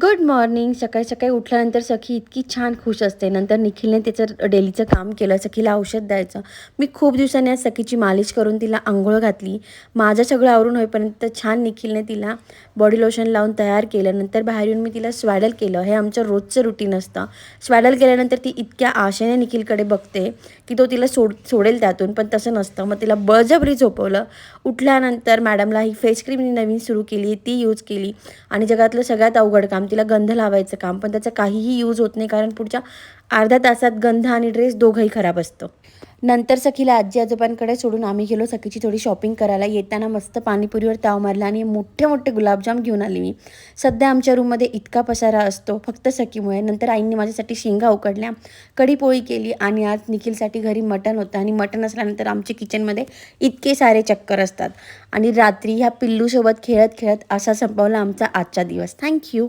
Good morning. सकाळी सकाळी उठल्यानंतर सखी इतकी छान खुश असते. नंतर निखिलने तिचं डेलीचं काम केलं. सखीला औषध द्यायचं. मी खूप दिवसांनी आज सखीची मालिश करून तिला अंघोळ घातली. माझं सगळं आवरून होईपर्यंत छान निखिलने तिला बॉडी लोशन लावून तयार केलं. नंतर बाहेर येऊन मी तिला स्वॅडल केलं. हे आमचं रोजचं रुटीन असतं. स्वॅडल केल्यानंतर ती इतक्या आशेने निखिलकडे बघते की तो तिला सोडेल त्यातून, पण तसं नसतं. मग तिला बळजबरी झोपवलं. उठल्यानंतर मॅडमला ही फेस क्रीम नवीन सुरू केली, ती यूज केली. आणि जगातलं सगळ्यात अवघड काम, तिला गंध लावायचं काम, पण त्याचा काहीही यूज होत नाही, कारण पुढच्या अर्ध्या तासात गंध आणि ड्रेस दोघंही खराब असतं. नंतर सखीला आजी आजोबांकडे सोडून आम्ही गेलो सखीची थोडी शॉपिंग करायला. येताना मस्त पाणीपुरीवर ताव मारला आणि मोठे मोठे गुलाबजाम घेऊन आली मी. सध्या आमच्या रूममध्ये इतका पसारा असतो फक्त सखीमुळे. नंतर आईंनी माझ्यासाठी शेंगा उकडल्या, कढीपोळी केली आणि आज निखिलसाठी घरी मटण होतं. आणि मटण असल्यानंतर आमच्या किचनमध्ये इतके सारे चक्कर असतात. आणि रात्री ह्या पिल्लूसोबत खेळत खेळत असा संपवला आमचा आजचा दिवस. थँक्यू.